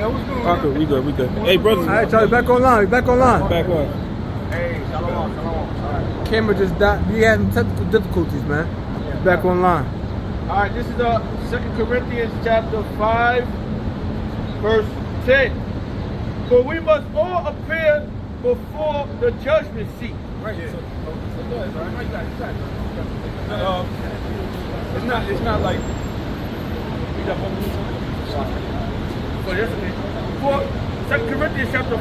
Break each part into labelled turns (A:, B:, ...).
A: what's going on?
B: Okay, we good, we good. Hey, brothers.
C: All right, Charlie, back online. We back online.
B: Back on.
A: Hey, shalom. All right.
C: Camera just died. We had some technical difficulties, man.
A: Yeah,
C: Back online.
A: All right, this is 2 Corinthians chapter 5, verse 10. For we must all appear before the judgment seat.
B: Right. Yeah. So go ahead, right? It's not like we got one
A: For 2 Corinthians chapter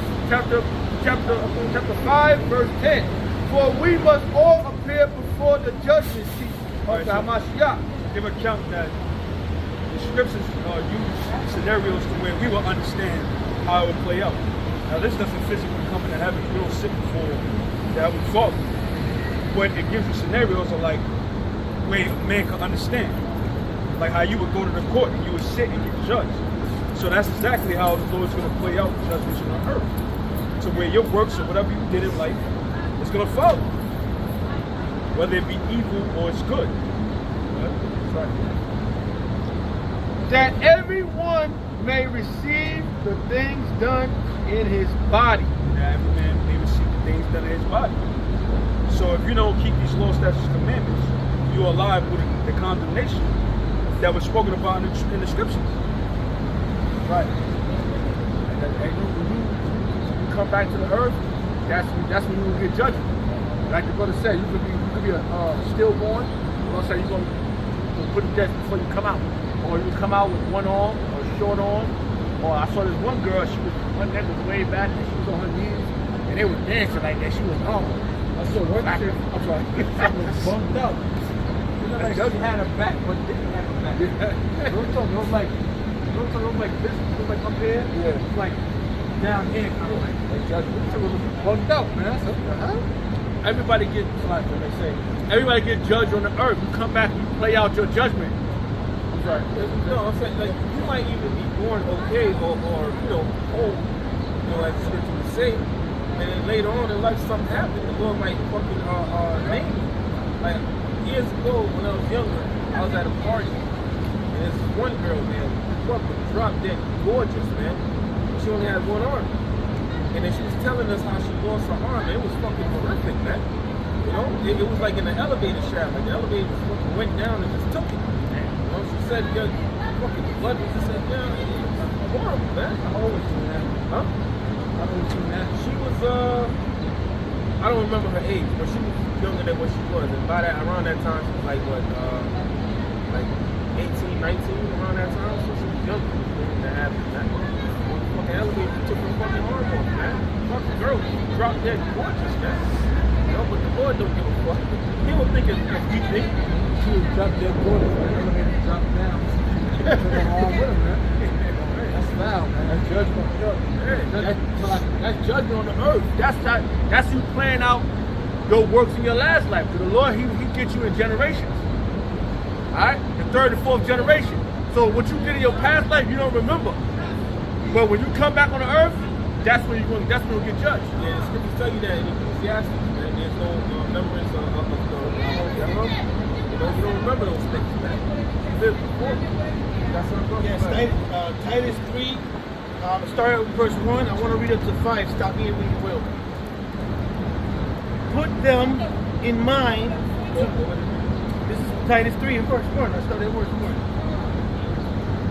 A: 5, verse 10. For we must all appear before the judgment seat of the Hamashiach.
B: give account that the scriptures use scenarios to where we will understand how it would play out. Now, this doesn't physically come into heaven. We don't sit before the Heavenly Father. But it gives you scenarios of like where man can understand. Like how you would go to the court and you would sit and get judged. So that's exactly how the Lord's going to play out the judgment on earth. To where your works or whatever you did in life is going to follow. Whether it be evil or it's good. That's right.
A: That everyone may receive the things done in his body.
B: That every man may receive the things done in his body. So if you don't keep these laws, statutes, commandments, you are liable with the condemnation that was spoken about in the scriptures.
A: Right. And when you come back to the earth, that's when you will get judgment. Like the brother said, you could be a stillborn. You know, say you're gonna put to death before you come out, or you come out with one arm or a short arm. Or I saw this one girl, her neck was way back, and she was on her knees, and they were dancing like that. She was normal. I saw one chick, I'm sorry, something was bumped up. You know, like she had her back, but didn't have her back. Don't talk, it was like this, it was like up here, yeah. It was like down here, kind of like judgment. It was bumped up, man. I said, everybody gets, like what they say, everybody gets judged on the earth. You come back, you play out your judgment. I'm sorry.
B: No, I'm saying, like, you might even be born okay or you know, old, you know, like the scripture would say, and then later on in life something happened, the Lord might fucking name you. Like, years ago when I was younger, I was at a party, and this one girl, man, fucking drop dead gorgeous, man. She only had one arm. And then she was telling us how she lost her arm, and it was fucking horrific, man. You know, it was like in the elevator shaft, like the elevator just fucking went down and just took it. You know, she said, yeah, fucking blood was just said, yeah, it was horrible, man.
A: How old was she, man?
B: Huh?
A: How old was she, man?
B: She was, I don't remember her age, but she was younger than what she was. And by that, around that time, she was like, what, like 18, 19, around that time. So she was younger when that happened, man. Fucking elevator took her fucking arm off, man. Fucking girl, she dropped dead gorgeous, man. You know, but the Lord don't give a fuck. He don't think it's if we think.
A: She was dropped dead gorgeous, but the elevator dropped down. She took her arm with her, man. That's foul, man. That's judgment. That's judgment on the earth. That's you playing out your works in your last life. Because the Lord, He gets you in generations. Alright? The third and fourth generation. So what you did in your past life, you don't remember. But when you come back on the earth, that's when you'll get judged.
B: Yeah, the scriptures tell you that in Ecclesiastes, man. There's no remembrance of the wrong. You don't remember those things, man. You lived before. That's what I'm talking about.
A: Titus 3, start with verse 1. I want to read up to 5. Stop me when you will. Put them in mind. This is Titus 3 and verse 1. I started at verse 1.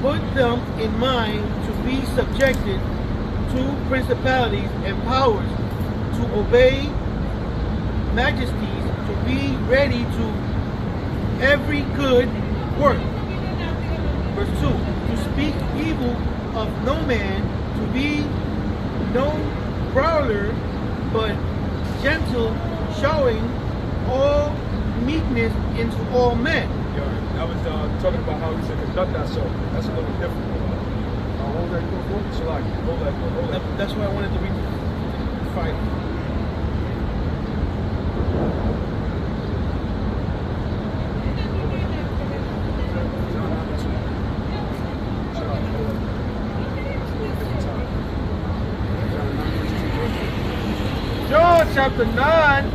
A: Put them in mind to be subjected to principalities and powers, to obey majesties, to be ready to every good work. Verse 2, to speak evil of no man, to be no brawler, but gentle, showing all meekness into all men.
B: I was talking about how we should conduct ourselves. That's a little different.
A: Hold that for
B: So like, hold that.
A: That's why I wanted to read the 5. John chapter 9.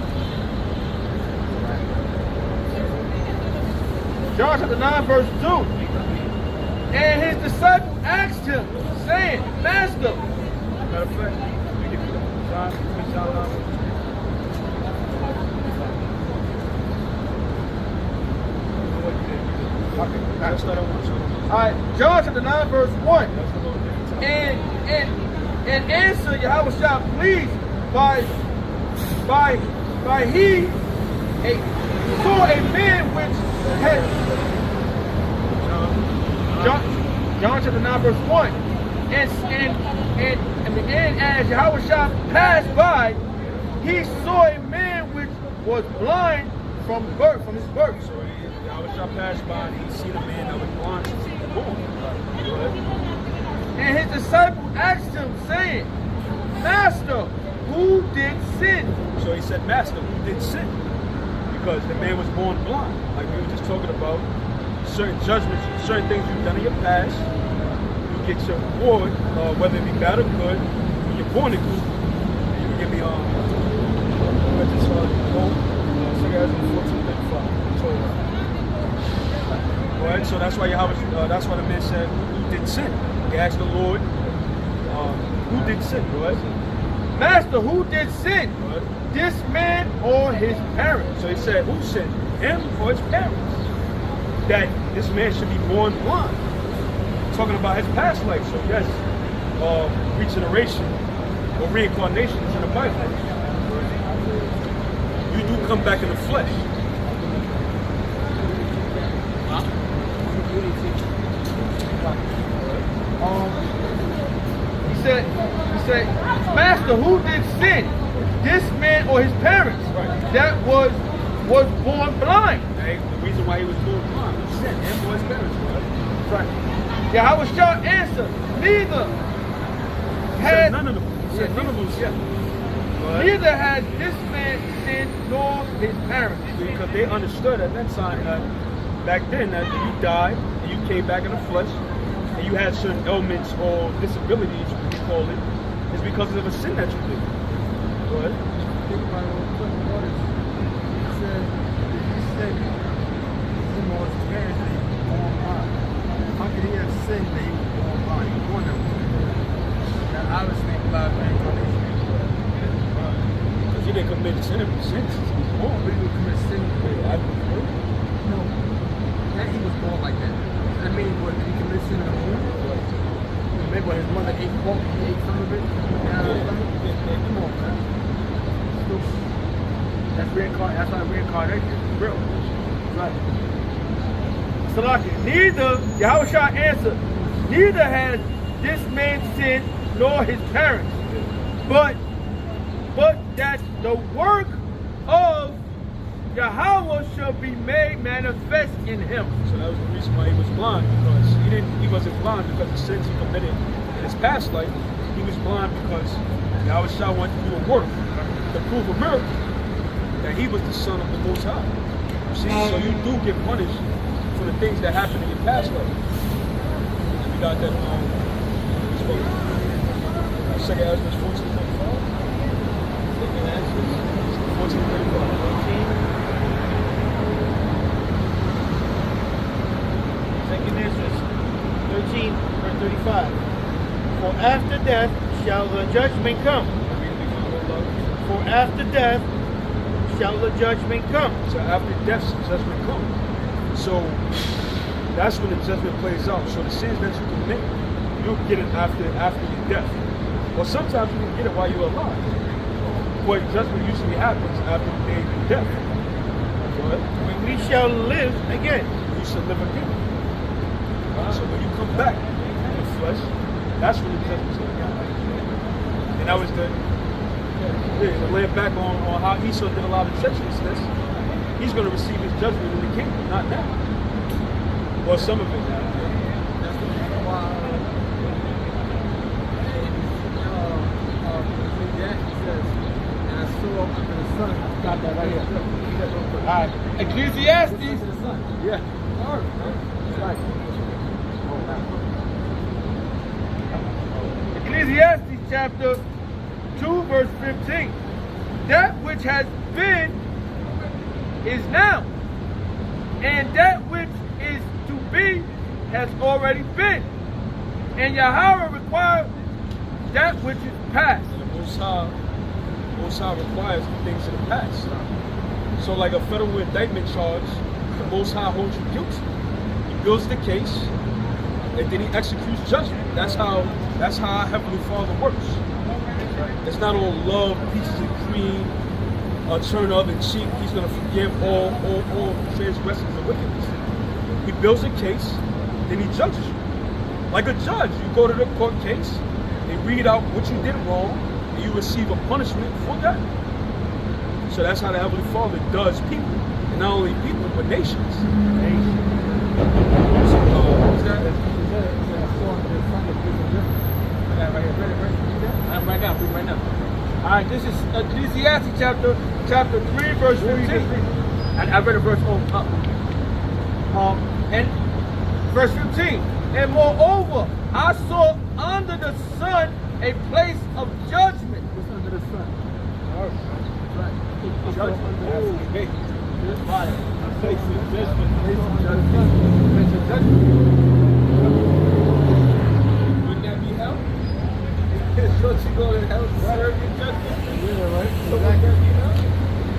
A: John chapter 9 verse 2. And his disciples asked him, saying, Master.
B: Matter of fact, John 9.
A: Alright, John chapter 9, verse 1. And answer Yahweh shall please by he saw a man which had John chapter 9, verse 1. And as Yahweh shall pass by, he saw a man which was blind from birth, from his birth.
B: So Yahweh shall pass by, and he seen a man that was blind since he was born.
A: And his disciples asked him, saying, Master, who did sin?
B: So he said, Master, who did sin? Because the man was born blind. Like we were just talking about, certain judgments, certain things you've done in your past, you get your reward, whether it be bad or good, when you're born again. And you can give me, Alright, so that's why that's why the man said, who did sin? He asked the Lord, who did sin, right?
A: Master, who did sin?
B: Right.
A: This man or his parents?
B: So he said, who sinned? Him or his parents? That this man should be born blind. Talking about his past life. So yes, regeneration or reincarnation is in the Bible. You do come back in the flesh.
A: He said, Master, who did sin? This man or his parents?
B: Right.
A: That was born blind.
B: Hey, the reason why he was born blind was sin. Him or his parents, right?
A: Yahweh shall answer, neither had
B: none of them. Said none of them, yeah.
A: Neither had this man sinned nor his parents.
B: Because they understood at that time that back then that you died and you came back in the flesh and you had certain ailments or disabilities, we call it, is because of a sin that you did. Go ahead.
C: Think about it real quick. Notice, he said, if he said him or his parents that he was born blind, how could he have sinned that he was born blind? He was born that way. That obviously implies reincarnation.
B: Because he didn't commit sin since he was born.
C: But he would commit sin. No. That he was born like that. I mean, what, did he commit sin in the womb? Maybe when his mother ate pork, he ate some of it. Come on, man.
A: That's not reincarnation. It's real. Right. Salaki, neither, Yahweh shall answer, neither has this man sinned nor his parents, but that the work of Yahweh shall be made manifest in him.
B: So that was the reason why he was blind, because he wasn't blind because of sins he committed in his past life. He was blind because Yahweh shall want to do a work to prove a miracle that he was the son of the Most High. See, so you do get punished for the things that happened in your past life. And we got that second Ezra 14:35. Second Ezra 14:35.
D: Second Ezra 13, verse 35. For after death shall the judgment come. For after death shall the judgment come.
B: So after death, the judgment comes. So that's when the judgment plays out. So the sins that you commit, you'll get it after your death. Or sometimes you can get it while you're alive. But judgment usually happens after the day of your death.
D: When we shall live again.
B: You shall live again. So when you come back in the flesh, that's when the judgment's going to happen. And that was the lay back on how Esau did a lot of treacherousness. He's going to receive his judgment in the kingdom, not now. Or some of it now.
C: That's the reason why Ecclesiastes says, and I saw under the sun. Got that right here.
A: All right. Ecclesiastes.
C: Under the sun.
A: Yeah.
C: Right.
A: Ecclesiastes chapter 2 verse 15. That which has been is now, and that which is to be has already been. And Yahweh require that which is past.
B: And the Most High requires things in the past. So like a federal indictment charge, the Most High holds you guilty. He builds the case, and then he executes judgment. That's how our Heavenly Father works. It's not all love, peaches and cream, a turn of and cheek. He's going to forgive all transgressions and wickedness. He builds a case, then he judges you. Like a judge, you go to the court case, they read out what you did wrong, and you receive a punishment for that. So that's how the Heavenly Father does people. And not only people, but nations. What's that?
A: Right now. All right, this is Ecclesiastes chapter 3, verse 15. I read a verse up. And verse 15. And moreover, I saw under the sun a place of judgment.
C: What's under the sun?
A: Right. Judgment.
C: Fire.
A: Place of judgment.
B: Wouldn't that be hell? Don't you go to hell to serve your judgment?
C: Yeah, right?
B: So wouldn't that be hell?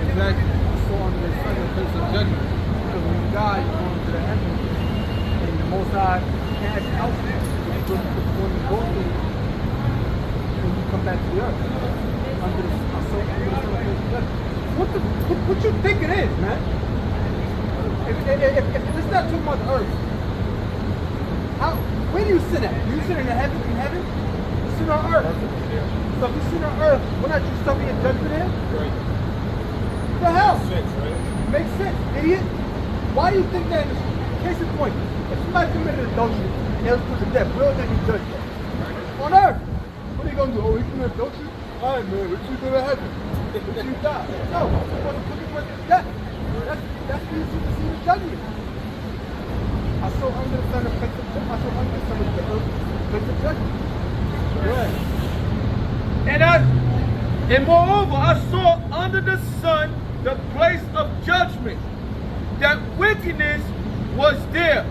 C: Exactly. So under the sun, a place of judgment. Because when you die, you go into the heaven, and the Most High cash out when you go through, when you come back to the earth. Under the sun, a place of judgment. What you think it is, man? If it's not talking about the earth, where do you sit at? Do you sit in heaven? You sit on earth. So if you sit on earth, why not you study your judgment in?
B: Right.
C: The hell?
B: Makes sense, right?
C: Makes sense, idiot. Why do you think that? Case in point, if somebody committed adultery and they was put to death, where they can judge that? On earth. What are you gonna do? Oh, he committed adultery? All right, man. What you go to heaven? What you die? No, you're gonna put him to death. That's where you see the judgment. I saw under the sun a place of judgment. I saw under the sun of the earth a place of judgment. Right.
A: And moreover, I saw under the sun the place of judgment, that wickedness was there,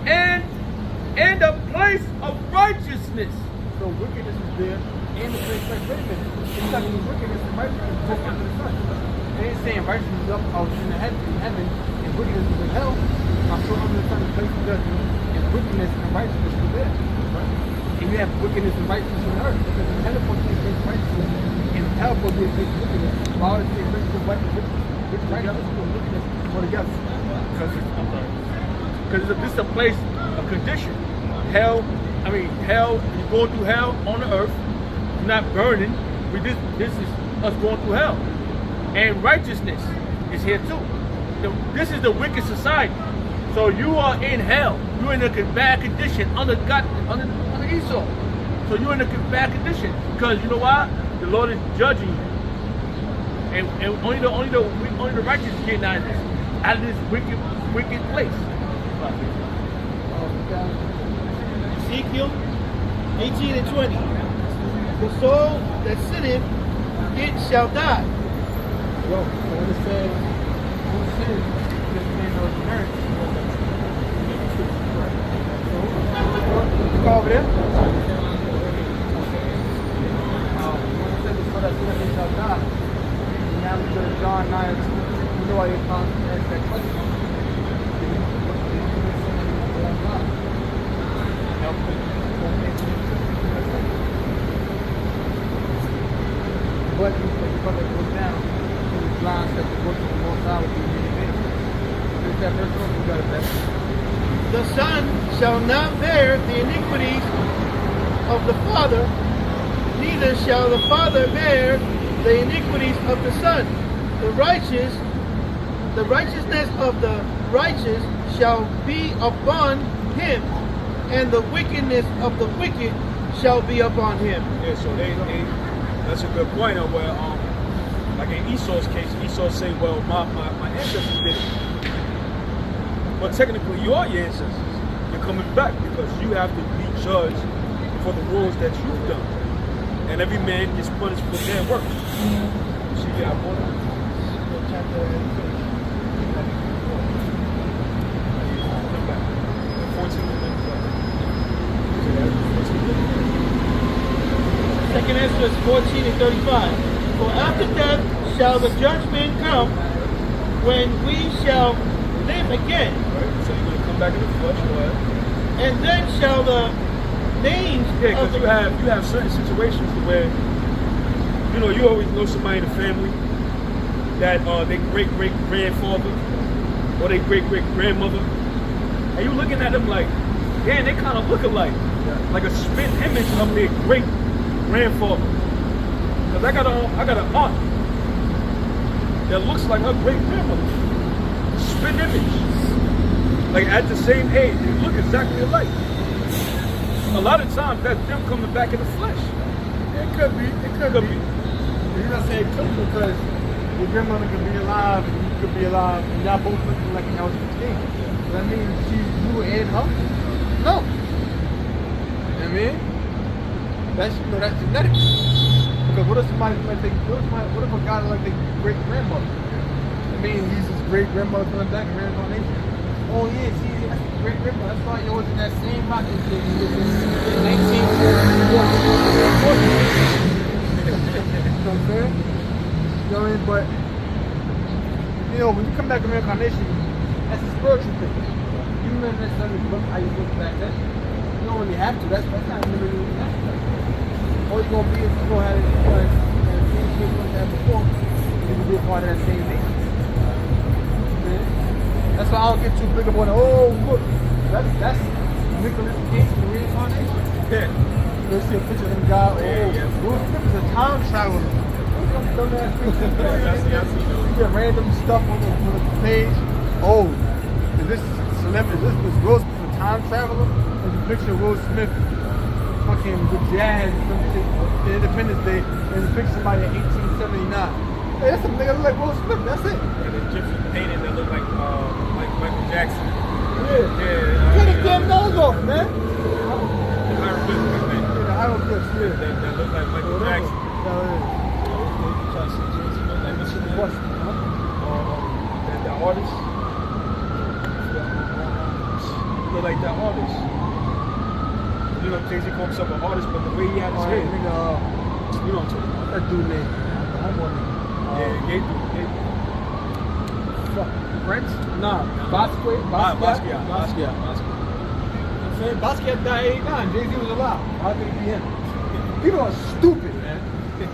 A: and a place of righteousness.
C: So wickedness is there, and the place like wait a minute. It's not even wickedness and righteousness is both under the sun. They ain't saying righteousness is up out in the heaven, and wickedness is in hell. I saw under the sun the place of judgment, and wickedness and righteousness is there. Right? And you have wickedness and righteousness on earth, because in hell supposed to be a place of righteousness, and hell supposed to be a place of wickedness. Why would it say righteousness, righteousness, and wickedness go together?
A: Because this is a place, a condition. Hell, you're going through hell on the earth, you're not burning. This is us going through hell. And righteousness is here too. This is the wicked society. So you are in hell. You're in a bad condition under Esau. So you're in a bad condition because you know why? The Lord is judging you, and only the righteous get out of this wicked place.
D: Ezekiel 18 and 20. The soul that sinneth, it shall die.
C: Yo, so when it says, who sinned, this man knows the parents. Go over there. When it says the soul that sinneth, it shall die. Now we go to John 9 and 2. You know why you can't ask that question. But if the brother goes down, he was blind that the work of the Most High would be made. There's that verse one you got it back.
D: The Son shall not bear the iniquities of the Father, neither shall the Father bear the iniquities of the Son. The righteousness of the righteous shall be upon him, and the wickedness of the wicked shall be upon him.
B: Yeah, so that's a good point of where, like in Esau's case, Esau say, well, my ancestors did it. But technically, you are your ancestors. You're coming back because you have to be judged for the wrongs that you've done. And every man gets punished for their work. So you got one. Come back. 14 minutes.
D: Second Ezra 14 and 35. For after death shall the judgment come, when we shall live again.
B: Right? So you're going to come back in the flesh, right?
D: And then shall the names
B: Yeah,
D: of
B: because
D: the
B: you have certain situations where, you know, you always know somebody in the family that their great-great-grandfather or their great-great-grandmother, and you looking at them like, damn, they kind of look alike. Like a spit image of their great-grandfather. Because I got an aunt that looks like her great-grandmother. Spit image. Like at the same age, they look exactly alike. A lot of times that's them coming back in the flesh.
C: It could be. It could be. You're not saying it could be because your grandmother could be alive and you could be alive and y'all both looking like y'all was 15. Does that mean you and her? No. You know what I mean? That's genetics. Because what if somebody like what if a guy like their great grandmother? I mean, he's his great grandmother coming back in reincarnation. Oh yeah, see, that's great grandmother. That's why you was in that same body in 1940. You know what I'm saying? You know what I mean? But you know, when you come back in reincarnation, that's a spiritual thing. You remember necessarily look how you look back then. You don't really have to. That's not really necessary. All you're gonna be is you're gonna have the same shit you had before. You can be a part of that same thing. That's why I don't get too big up on it. Oh, look, that's Nicholas Cage in the reincarnation.
B: Yeah.
C: You see a picture of him guy. Oh, Will Smith is a time traveler. You get random stuff on the page. Oh, is this celebrity? This was Will Smith, a time traveler? There's a picture of Will Smith fucking with jazz on Independence Day, and the picture somebody in 1879. Hey, that's a nigga look like Will Smith. That's it.
B: And the Egyptian painting that look like Michael Jackson.
C: Yeah.
B: Yeah.
C: Get his damn nose off, man.
B: The hieroglyphics, man.
C: Yeah, the hieroglyphs, yeah.
B: That look like Michael Jackson.
C: What?
B: The artist. Look like that artist. You know, Jay-Z calls himself an artist, but the way he had his hair.
C: Nigga,
B: You know what I'm talking about?
C: that dude name. The homeowner name.
B: Yeah, gay dude.
C: Fuck. French? Nah. Basquiat. I'm saying Basquiat died 89. Jay-Z was alive. How could it be him? People are stupid, man. Go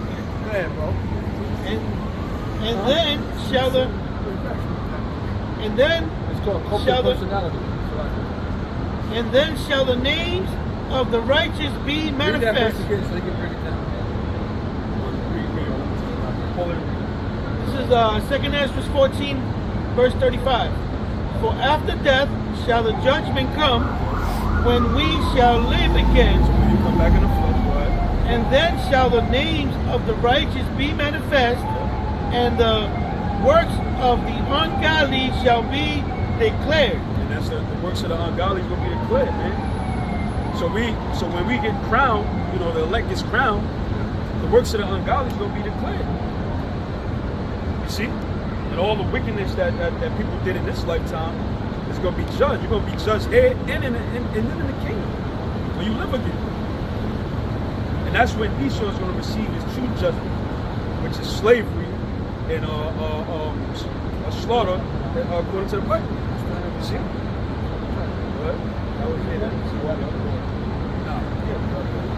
C: ahead, bro.
D: and then shall the and then
A: It's called
D: Shall
A: corporate
D: the-
A: personality.
D: and then shall the names of the righteous be
A: Read that
D: manifest.
A: verse again so they can break it down.
D: This is 2 Ezra 14, verse 35. For after death shall the judgment come, when we shall live again,
B: So when you come back in the flesh, right?
D: and then shall the names of the righteous be manifest, and the works of the ungodly shall be declared.
B: And that's the works of the ungodly is going to be declared, man. So when we get crowned, you know, the elect gets crowned, the works of the ungodly is going to be declared. You see? And all the wickedness that people did in this lifetime is going to be judged. You're going to be judged here and in the kingdom when you live again. And that's when Esau is going to receive his true judgment, which is slavery and a slaughter according to the Bible. You see? What? That was it.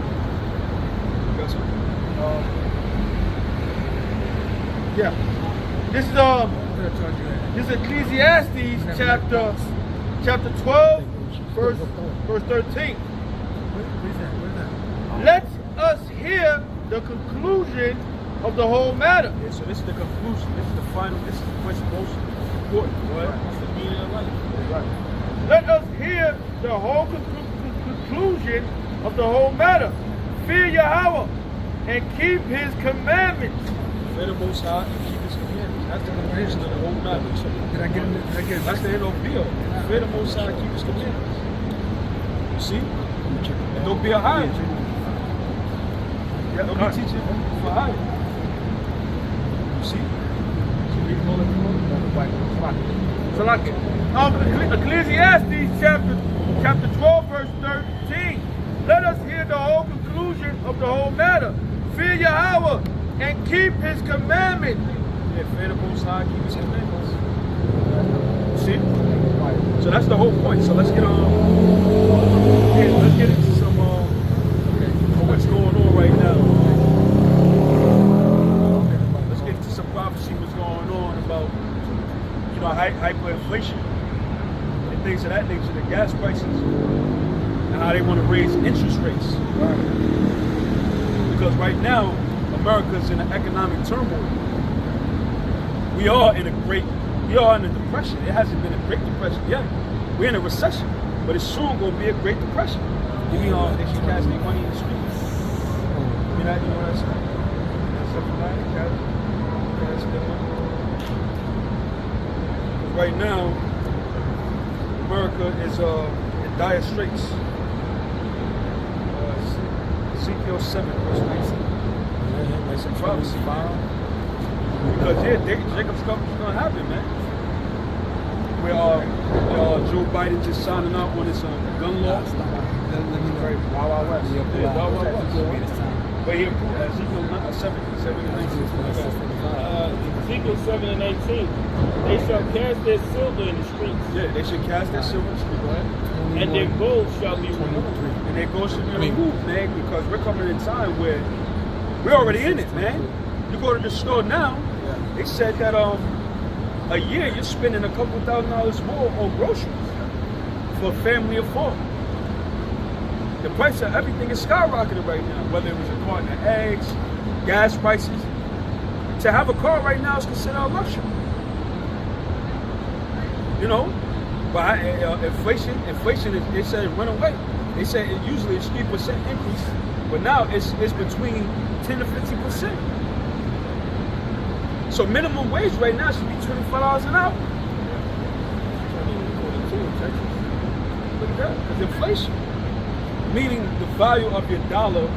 B: You got something?
C: Yeah. This is Ecclesiastes chapter 12, verse 13. Let us hear the conclusion of the whole matter.
B: Yeah, so this is the conclusion. This is the final. This is what's most important. Right? That's the meaning of life.
C: Right. Let us hear the whole conclusion of the whole matter. Fear Yahweh and keep His commandments.
B: Fear the Most High and keep His commandments. That's the conclusion of the whole matter.
C: Did I get it?
B: That's the end of the deal. Fear the Most High and keep His commandments. You see? And don't be a higher. Don't be teaching for higher. You see? So we call it
C: Ecclesiastes chapter 12, verse 13. Let us hear
A: the whole conclusion of the whole matter. Fear Yahweh and keep his commandments.
B: Yeah, fear the Most High, keep his commandments. See? So that's the whole point. So let's get let's get into some of what's going on right now. Let's get into some prophecy what's going on about hyperinflation and things of that nature, the gas prices, and how they want to raise interest rates. Because right now, America's in an economic turmoil. We are in a depression. It hasn't been a Great Depression yet. We're in a recession, but it's soon going to be a Great Depression. They should cash their money in the streets. You know what I'm saying? That's something like that. Cash their money. Because right now, America is in dire straits. Ezekiel 7, verse 19. That's a prophecy, because Jacob's stuff is going to happen, man. Where Joe Biden just signing up on this gun law.
A: Wild West.
B: Yeah, Wild West. But he approved Ezekiel 7 and 19.
D: Ezekiel 7 and 19. They shall cast their silver in the streets.
B: Yeah, they should cast their silver in the streets, right?
D: And their gold shall be removed.
B: And their gold should be removed, man, because we're coming in a time where we're already in it, man. You go to the store now, they said that a year you're spending a couple $1,000s more on groceries for a family of 4. The price of everything is skyrocketing right now, whether it was a carton of eggs, gas prices. To have a car right now is considered a luxury. You know? But inflation is, they said, run away. They said usually it's 3% increase, but now it's between 10 to 50%. So minimum wage right now should be $25 an hour. Look at that, because inflation, meaning the value of your dollar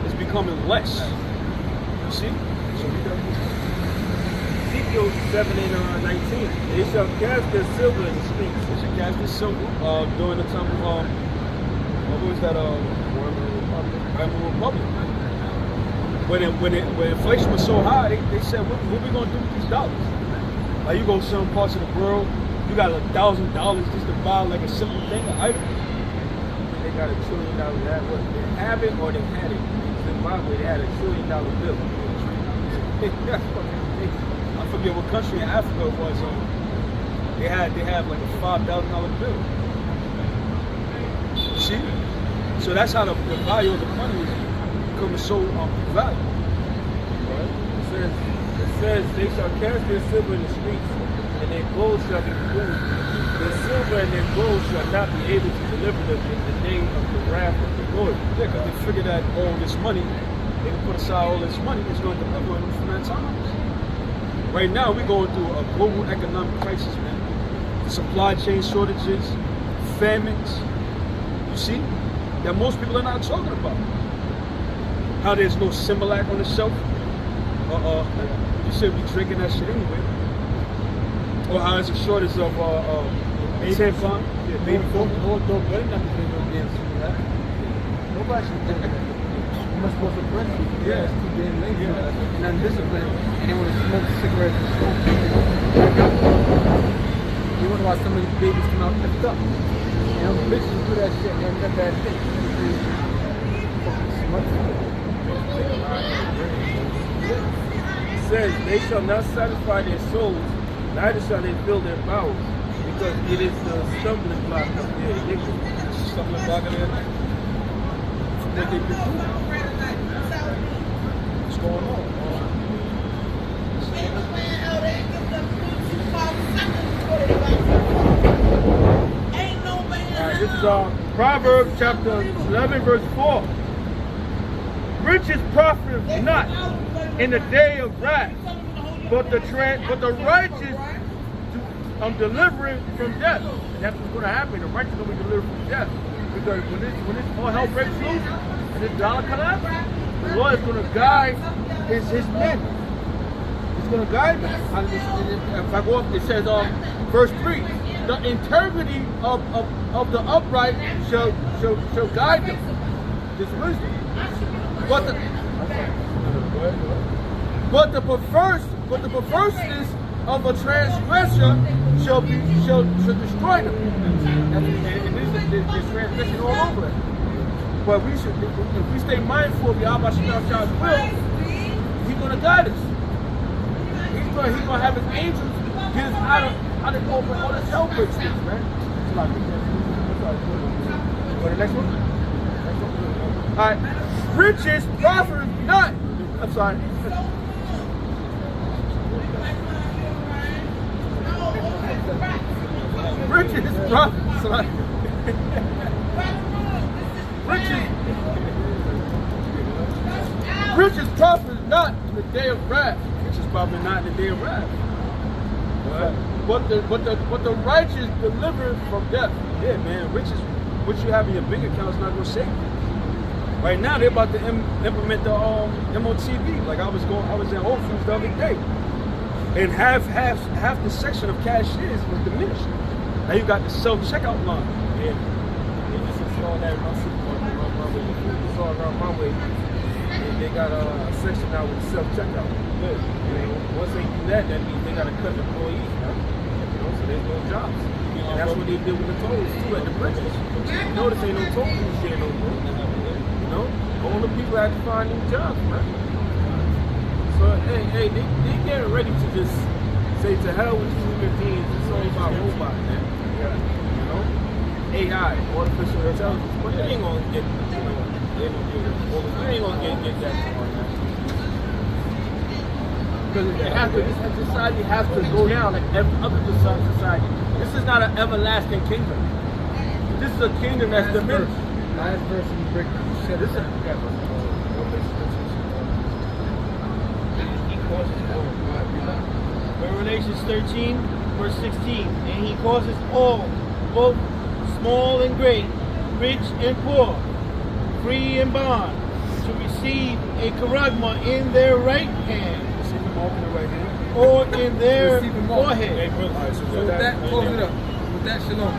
B: is becoming less. You see? So we got
D: Ezekiel 7 and 19. They shall cast their silver in the streets.
B: They should cast their silver during the time of what was that? Weimar Republic. When inflation was so high, they said, what we gonna do with these dollars? Like you go to some parts of the world, you got $1,000 just to buy like a simple thing, an item.
A: They got $1 trillion. They have it or they had it. In Zimbabwe, they had $1 trillion bill.
B: I forget what country in Africa it was. They had like a $5,000 bill. You see? So that's how the value of the money is becoming so valuable.
D: Right? It says they shall cast their silver in the streets, and their gold shall be removed. Their silver and their gold shall not be able to deliver them in the day of the wrath of the Lord.
B: Yeah, because they figure that all this money, they can put aside all this money, it's going to deliver them from that times. Right now, we're going through a global economic crisis, man. Supply chain shortages, famines, you see, that most people are not talking about. How there's no Similac on the shelf. You should be drinking that shit anyway. Or how there's a shortage of tampon.
C: Yeah, baby food. Don't better not be drinking no damn Similac. Nobody should drink that. You must go to breastfeed. Yeah, it's too damn lazy. And undisciplined. And they want to smoke cigarettes and smoke. You wonder why some of these babies come out effed up. And them bitches do that shit and that bad thing.
D: It says, they shall not satisfy their souls, neither shall they fill their bowels, because it is the stumbling block of their iniquity.
B: Stumbling block of their iniquity. What they do. What's going on?
A: This is Proverbs chapter 11, verse 4. Riches profiteth not in the day of wrath, but the righteous delivering from death. And that's what's going to happen. The righteous will be delivered from death. Because when this all hell breaks loose and this dollar collapses, the Lord is going to guide his men. He's going to guide them. If I go up, it says verse 3. The integrity of the upright shall guide them. this wisdom. But the perverseness of a transgressor shall destroy them. And there's transgression all over it. But we should, if we stay mindful of Yahweh Shah's will, He's gonna guide us. He's gonna have His angels get us out of open all the hell breaks, man. Go to the next one. All right. Riches profit not. I'm sorry. Riches profit. Riches profit not in the day of wrath. Riches profit not in the day of wrath. But the righteous delivered from death.
B: Yeah, man. Riches, what you have in your bank account is not gonna save you. Right now, they're about to implement the MOTV. Like I was in Whole Foods the other day, and half the section of cashiers was diminished. Now you got the self-checkout line.
C: Yeah. They just installed that in my supermarket around my way. The food is all around my way. And they got a section now with self-checkout.
B: Good. Once they do that, that means they got to cut employees, man. So there's no jobs. And that's what they did with the tolls too at the bridges. You notice ain't no toll booths there no more. You know, all the people had to find new jobs, man. So hey, they getting ready to just say to hell with human beings. It's all about robot, man. Yeah. You know, AI, artificial intelligence. But they ain't gonna get, they ain't gonna get that far, man.
A: Because this society has to go down like every other society. This is not an everlasting kingdom. This is a kingdom that's diminished.
C: Last verse in the break.
A: This is
D: Revelations 13, verse 16. And He causes all, both small and great, rich and poor, free and bond, to receive a charagma in their right hand, or in their forehead.
C: So with that, close it up. With that, shalom.